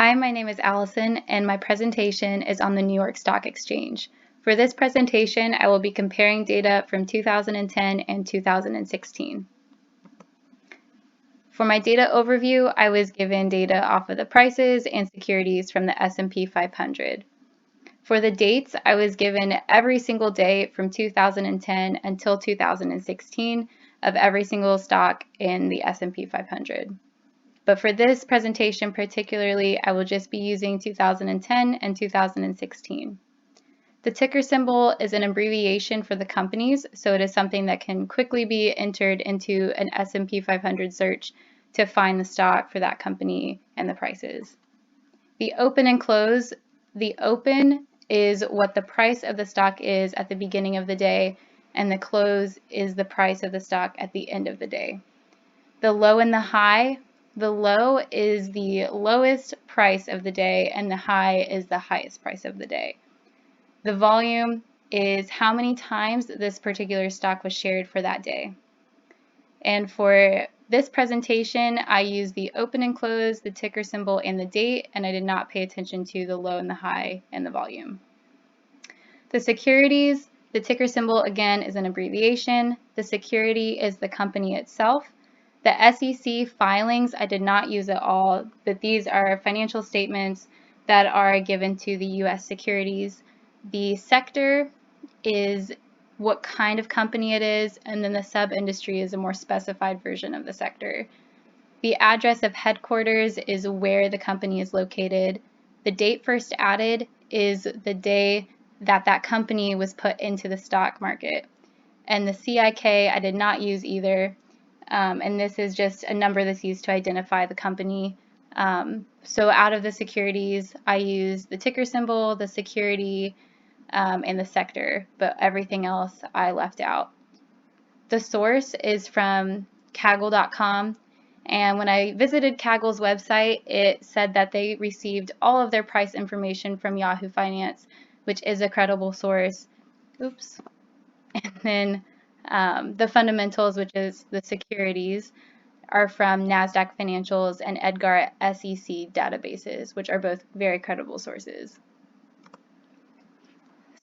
Hi, my name is Allison, and my presentation is on the New York Stock Exchange. For this presentation, I will be comparing data from 2010 and 2016. For my data overview, I was given data off of the prices and securities from the S&P 500. For the dates, I was given every single day from 2010 until 2016 of every single stock in the S&P 500. But for this presentation particularly, I will just be using 2010 and 2016. The ticker symbol is an abbreviation for the companies, so it is something that can quickly be entered into an S&P 500 search to find the stock for that company and the prices. The open and close, the open is what the price of the stock is at the beginning of the day, and the close is the price of the stock at the end of the day. The low and the high, the low is the lowest price of the day and the high is the highest price of the day. The volume is how many times this particular stock was shared for that day. And for this presentation, I used the open and close, the ticker symbol, and the date, and I did not pay attention to the low and the high and the volume. The securities, the ticker symbol again is an abbreviation. The security is the company itself. The SEC filings I did not use at all, but these are financial statements that are given to the U.S. securities. The sector is what kind of company it is, and then the sub-industry is a more specified version of the sector. The address of headquarters is where the company is located. The date first added is the day that that company was put into the stock market. And the CIK I did not use either. And this is just a number that's used to identify the company. So out of the securities, I use the ticker symbol, the security, and the sector, but everything else I left out. The source is from Kaggle.com, and when I visited Kaggle's website, it said that they received all of their price information from Yahoo Finance, which is a credible source. Oops. And then the fundamentals, which is the securities, are from NASDAQ Financials and Edgar SEC databases, which are both very credible sources.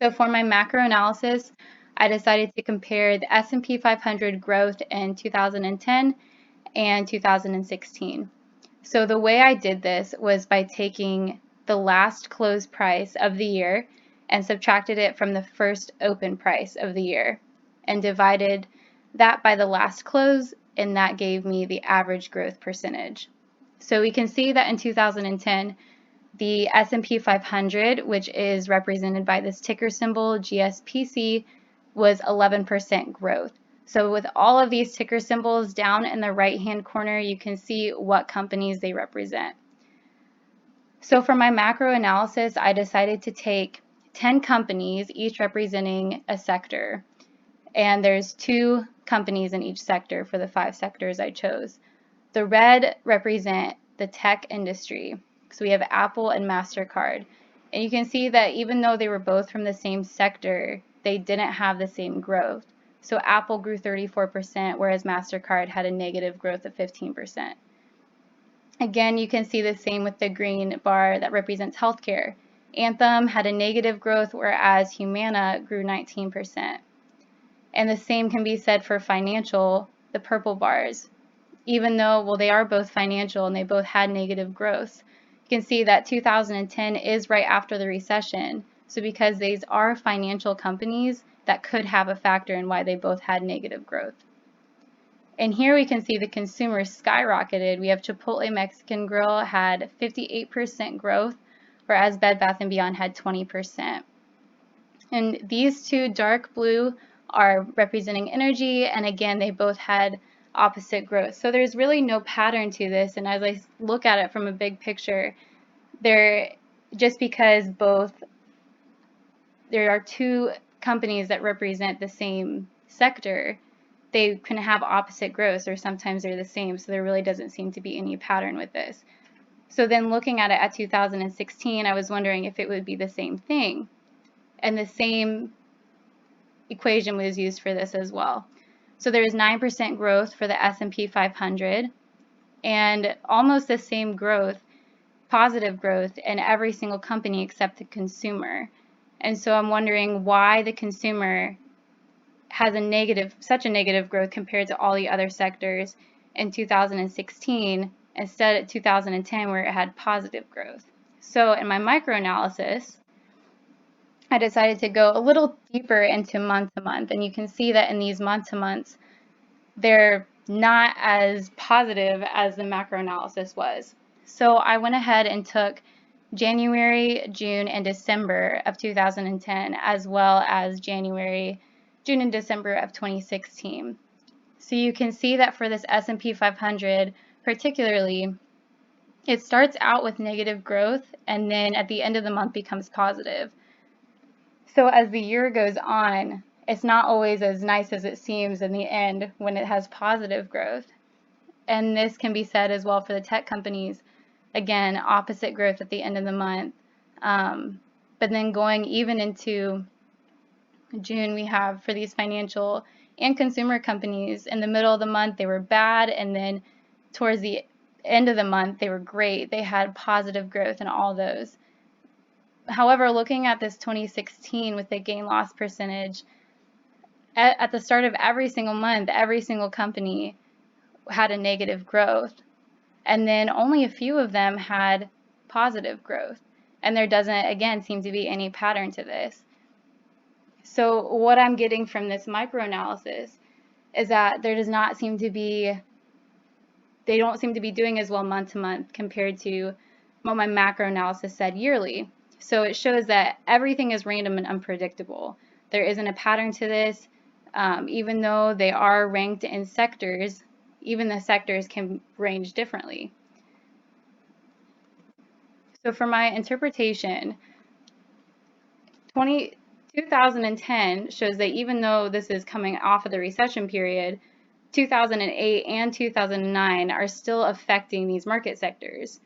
So for my macro analysis, I decided to compare the S&P 500 growth in 2010 and 2016. So the way I did this was by taking the last close price of the year and subtracted it from the first open price of the year and divided that by the last close, and that gave me the average growth percentage. So we can see that in 2010, the S&P 500, which is represented by this ticker symbol GSPC, was 11% growth. So with all of these ticker symbols down in the right-hand corner, you can see what companies they represent. So for my macro analysis, I decided to take 10 companies, each representing a sector. And there's 2 companies in each sector for the 5 sectors I chose. The red represent the tech industry. So we have Apple and MasterCard. And you can see that even though they were both from the same sector, they didn't have the same growth. So Apple grew 34%, whereas MasterCard had a negative growth of 15%. Again, you can see the same with the green bar that represents healthcare. Anthem had a negative growth, whereas Humana grew 19%. And the same can be said for financial, the purple bars. Even though, well, they are both financial and they both had negative growth. You can see that 2010 is right after the recession. So because these are financial companies, that could have a factor in why they both had negative growth. And here we can see the consumers skyrocketed. We have Chipotle Mexican Grill had 58% growth, whereas Bed Bath & Beyond had 20%. And these 2 dark blue are representing energy, and again, they both had opposite growth. So there's really no pattern to this, and as I look at it from a big picture, just because there are 2 companies that represent the same sector, they can have opposite growth, or sometimes they're the same, so there really doesn't seem to be any pattern with this. So then looking at it at 2016, I was wondering if it would be the same thing, and the same equation was used for this as well. So there is 9% growth for the S&P 500 and almost the same growth positive growth in every single company except the consumer. And so I'm wondering why the consumer has such a negative growth compared to all the other sectors in 2016 instead of 2010 where it had positive growth. So in my microanalysis, I decided to go a little deeper into month to month, and you can see that in these month to months, they're not as positive as the macro analysis was. So I went ahead and took January, June, and December of 2010, as well as January, June, and December of 2016. So you can see that for this S&P 500 particularly, it starts out with negative growth and then at the end of the month becomes positive. So as the year goes on, it's not always as nice as it seems in the end when it has positive growth. And this can be said as well for the tech companies. Again, opposite growth at the end of the month. But then going even into June, we have for these financial and consumer companies, in the middle of the month, they were bad. And then towards the end of the month, they were great. They had positive growth in all those. However, looking at this 2016 with the gain-loss percentage, at the start of every single month, every single company had a negative growth. And then only a few of them had positive growth. And there doesn't, again, seem to be any pattern to this. So what I'm getting from this microanalysis is that there does not seem to be, they don't seem to be doing as well month to month compared to what my macro analysis said yearly. So it shows that everything is random and unpredictable. There isn't a pattern to this. Even though they are ranked in sectors, even the sectors can range differently. So for my interpretation, 2010 shows that even though this is coming off of the recession period, 2008 and 2009 are still affecting these market sectors.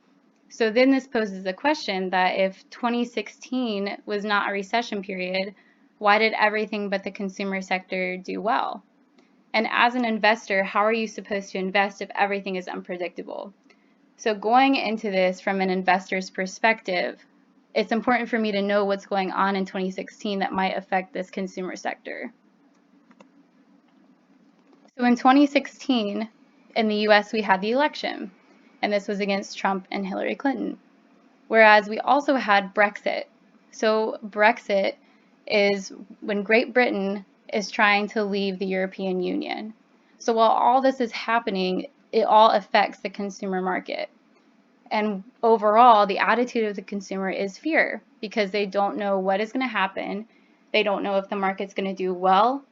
So then this poses the question that if 2016 was not a recession period, why did everything but the consumer sector do well? And as an investor, how are you supposed to invest if everything is unpredictable? So going into this from an investor's perspective, it's important for me to know what's going on in 2016 that might affect this consumer sector. So in 2016, in the US, we had the election, and this was against Trump and Hillary Clinton. Whereas we also had Brexit. So Brexit is when Great Britain is trying to leave the European Union. So while all this is happening, it all affects the consumer market. And overall, the attitude of the consumer is fear because they don't know what is going to happen. They don't know if the market's going to do well,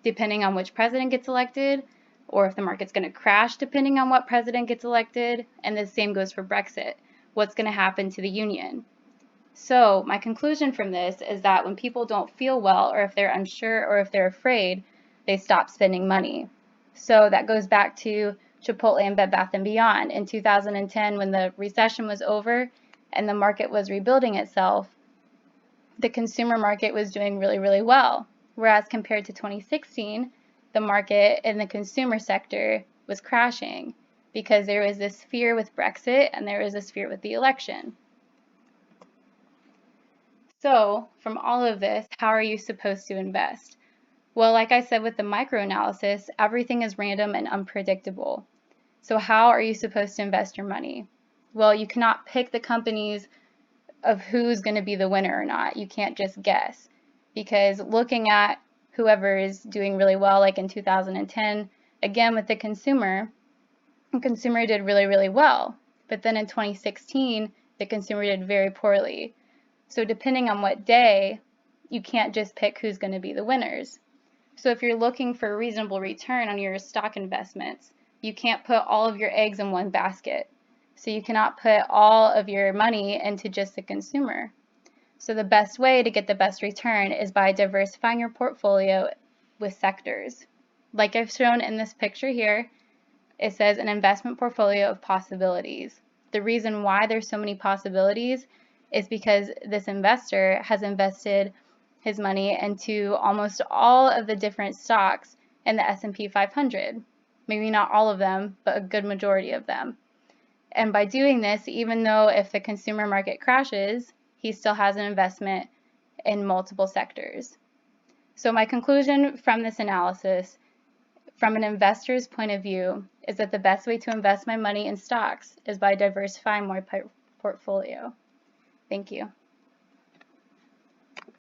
depending on which president gets elected, or if the market's going to crash depending on what president gets elected. And the same goes for Brexit. What's going to happen to the union? So my conclusion from this is that when people don't feel well, or if they're unsure, or if they're afraid, they stop spending money. So that goes back to Chipotle and Bed Bath & Beyond. In 2010, when the recession was over and the market was rebuilding itself, the consumer market was doing really, really well. Whereas compared to 2016, the market in the consumer sector was crashing because there was this fear with Brexit and there was this fear with the election. So from all of this, how are you supposed to invest? Well, like I said with the microanalysis, everything is random and unpredictable. So how are you supposed to invest your money? Well, you cannot pick the companies of who's going to be the winner or not. You can't just guess, because looking at whoever is doing really well, like in 2010, again with the consumer did really, really well. But then in 2016, the consumer did very poorly. So depending on what day, you can't just pick who's going to be the winners. So if you're looking for a reasonable return on your stock investments, you can't put all of your eggs in one basket. So you cannot put all of your money into just the consumer. So the best way to get the best return is by diversifying your portfolio with sectors. Like I've shown in this picture here, it says an investment portfolio of possibilities. The reason why there's so many possibilities is because this investor has invested his money into almost all of the different stocks in the S&P 500. Maybe not all of them, but a good majority of them. And by doing this, even though if the consumer market crashes, he still has an investment in multiple sectors. So my conclusion from this analysis, from an investor's point of view, is that the best way to invest my money in stocks is by diversifying my portfolio. Thank you.